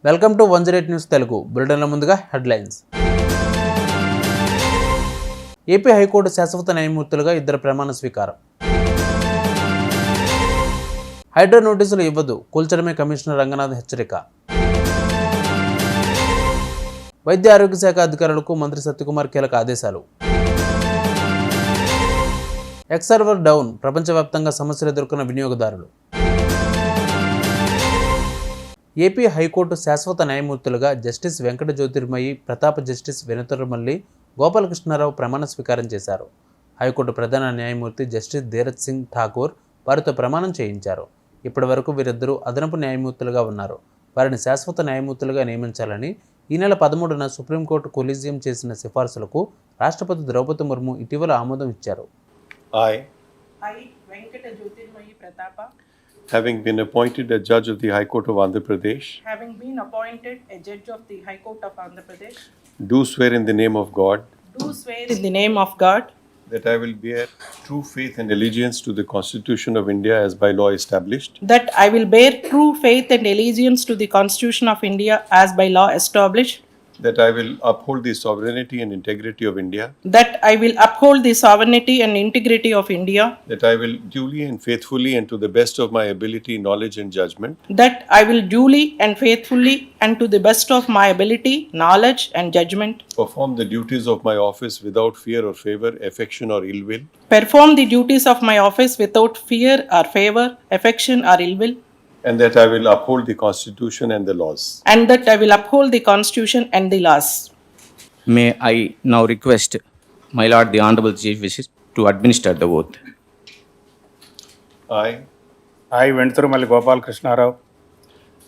Welcome to 108 news Telugu. బులెటిన్ల ముందుగా headlines. AP high court శాశ్వత న్యాయమూర్తులుగా ఇద్దరు ప్రమాణ స్వీకారం. హైడ్రా నోటీసులు ఇవ్వదు, కూల్చడమే కమిషనర్ రంగనాథ్ హెచ్చరిక. వైద్య ఆరోగ్య శాఖ అధికారులకు మంత్రి సత్యకుమార్ కీలక ఆదేశాలు. ఎక్స్ సర్వర్ డౌన్, ప్రపంచవ్యాప్తంగా సమస్యలు ఎదుర్కొన్న వినియోగదారులు. ఏపీ హైకోర్టు శాశ్వత న్యాయమూర్తులుగా జస్టిస్ వెంకట జ్యోతిర్మయి ప్రతాప్, జస్టిస్ వెనుతరమల్లి గోపాలకృష్ణారావు ప్రమాణ స్వీకారం చేశారు. హైకోర్టు ప్రధాన న్యాయమూర్తి జస్టిస్ ధీరజ్ సింగ్ ఠాకూర్ వారితో ప్రమాణం చేయించారు. ఇప్పటి వరకు వీరిద్దరూ అదనపు న్యాయమూర్తులుగా ఉన్నారు. వారిని శాశ్వత న్యాయమూర్తులుగా నియమించాలని ఈ నెల 13న సుప్రీంకోర్టు కొలీజియం చేసిన సిఫార్సులకు రాష్ట్రపతి ద్రౌపది ముర్ము ఇటీవల ఆమోదం ఇచ్చారు. I, Venkata Jyotirmayi Pratapa, having been appointed a judge of the High Court of Andhra Pradesh, having been appointed a judge of the High Court of Andhra Pradesh, do swear in the name of God do swear in the name of God that I will bear true faith and allegiance to the Constitution of India as by law established, that I will bear true faith and allegiance to the Constitution of India as by law established, that I will uphold the sovereignty and integrity of India, that I will uphold the sovereignty and integrity of India, that I will duly and faithfully and to the best of my ability, knowledge and judgment that I will duly and faithfully and to the best of my ability, knowledge and judgment perform the duties of my office without fear or favor, affection or ill will, perform the duties of my office without fear or favor, affection or ill will, and that I will uphold the Constitution and the laws. and that I will uphold the Constitution and the laws. May I now request my lord the honorable chief justice to administer the oath. I, Venturumalli Gopalakrishna,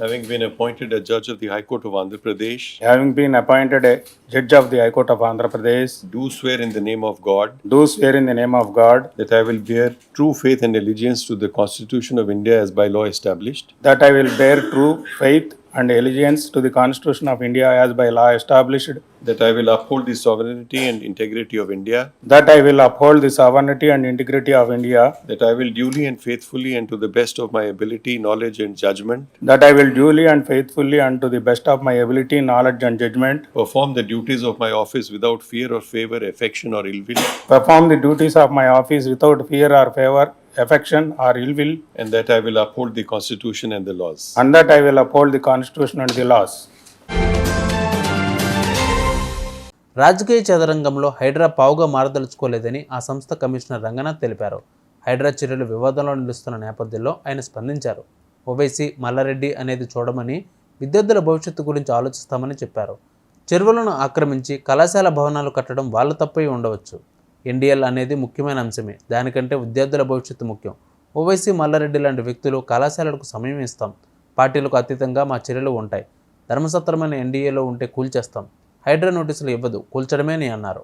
Having been appointed a judge of the High Court of Andhra Pradesh, having been appointed a judge of the High Court of Andhra Pradesh, do swear in the name of God do swear in the name of God that I will bear true faith and allegiance to the Constitution of India as by law established, that I will bear true faith and allegiance to the Constitution of India as by law established, that I will uphold the sovereignty and integrity of India, that I will uphold the sovereignty and integrity of India, that I will duly and faithfully and to the best of my ability, knowledge and judgment that I will duly and faithfully and to the best of my ability, knowledge and judgment perform the duties of my office without fear or favor, affection or ill will, perform the duties of my office without fear or favor, affection or ill will, and that I will uphold the Constitution and the laws. and that I will uphold the Constitution and the laws. రాజకీయ చదరంగంలో హైడ్రా పావుగా మారదలుచుకోలేదని ఆ సంస్థ commissioner Ranganath తెలిపారు. హైడ్రా చర్యలు వివాదంలో నిలుస్తున్న నేపథ్యంలో ఆయన స్పందించారు. ఓవైసీ మల్లారెడ్డి అనేది చూడమని, విద్యార్థుల భవిష్యత్తు గురించి ఆలోచిస్తామని చెప్పారు. చెరువులను ఆక్రమించి కళాశాల భవనాలు కట్టడం వాళ్ళ తప్పై ఉండవచ్చు. ఎన్డీఎల్ అనేది ముఖ్యమైన అంశమే, దానికంటే విద్యార్థుల భవిష్యత్తు ముఖ్యం. ఓవైసీ మల్లారెడ్డి లాంటి వ్యక్తులు కళాశాలలకు సమయం ఇస్తాం. పార్టీలకు అతీతంగా మా చర్యలు ఉంటాయి. ధర్మసత్రమైన ఎన్డీఏలో ఉంటే కూల్చేస్తాం. హైడ్రా నోటీసులు ఇవ్వదు, కూల్చడమే అని అన్నారు.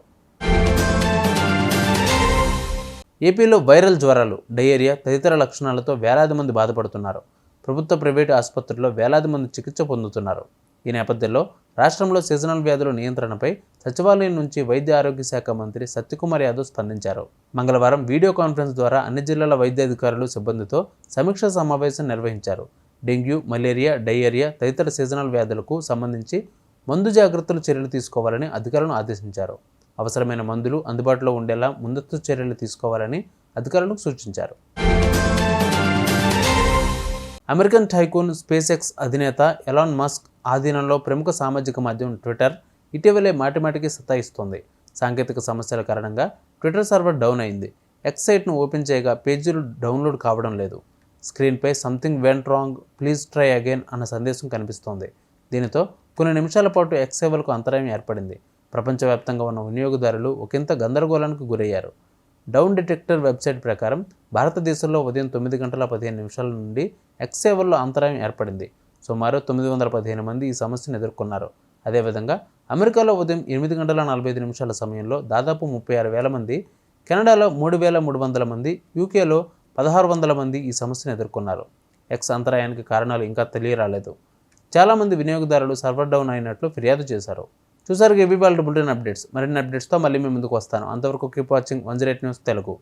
ఏపీలో వైరల్ జ్వరాలు, డయేరియా తదితర లక్షణాలతో వేలాది మంది బాధపడుతున్నారు. ప్రభుత్వ, ప్రైవేటు ఆసుపత్రుల్లో వేలాది మంది చికిత్స పొందుతున్నారు. ఈ నేపథ్యంలో రాష్ట్రంలో సీజనల్ వ్యాధుల నియంత్రణపై సచివాలయం నుంచి వైద్య ఆరోగ్య శాఖ మంత్రి సత్యకుమార్ యాదవ్ స్పందించారు. మంగళవారం వీడియో కాన్ఫరెన్స్ ద్వారా అన్ని జిల్లాల వైద్యాధికారులు, సిబ్బందితో సమీక్షా సమావేశం నిర్వహించారు. డెంగ్యూ, మలేరియా, డయేరియా తదితర సీజనల్ వ్యాధులకు సంబంధించి ముందు జాగ్రత్తలు చర్యలు తీసుకోవాలని అధికారులను ఆదేశించారు. అవసరమైన మందులు అందుబాటులో ఉండేలా ముందస్తు చర్యలు తీసుకోవాలని అధికారులకు సూచించారు. అమెరికన్ టైకూన్ స్పేస్ ఎక్స్ అధినేత ఎలాన్ మస్క్ ఆధీనంలో ప్రముఖ సామాజిక మాధ్యమం ట్విట్టర్ ఇటీవలే మాటిమాటికి సతాయిస్తోంది. సాంకేతిక సమస్యల కారణంగా ట్విట్టర్ సర్వర్ డౌన్ అయింది. ఎక్స్ సైట్ను ఓపెన్ చేయగా పేజీలు డౌన్లోడ్ కావడం లేదు. స్క్రీన్పై something went wrong, please try again అన్న సందేశం కనిపిస్తోంది. దీనితో కొన్ని నిమిషాల పాటు ఎక్స్ సేవలకు అంతరాయం ఏర్పడింది. ప్రపంచవ్యాప్తంగా ఉన్న వినియోగదారులు ఒకంత గందరగోళానికి గురయ్యారు. డౌన్ డిటెక్టర్ వెబ్సైట్ ప్రకారం భారతదేశంలో ఉదయం 9 గంటల 15 నిమిషాల నుండి ఎక్స్ సేవల్లో అంతరాయం ఏర్పడింది. సుమారు 915 మంది ఈ సమస్యను ఎదుర్కొన్నారు. అదేవిధంగా అమెరికాలో ఉదయం 8 గంటల 45 నిమిషాల సమయంలో దాదాపు 36,000 మంది, కెనడాలో 3,300 మంది, యూకేలో 1,600 మంది ఈ సమస్యను ఎదుర్కొన్నారు. ఎక్స్ అంతరాయానికి కారణాలు ఇంకా తెలియరాలేదు. చాలామంది వినియోగదారులు సర్వర్ డౌన్ అయినట్లు ఫిర్యాదు చేశారు. చూసారు ఏబీ బులెటిన్ అప్డేట్స్. మరిన్ని అప్డేట్స్తో మళ్ళీ మీ ముందుకు వస్తాను. అంతవరకు కీప్ వాచింగ్ 108 న్యూస్ తెలుగు.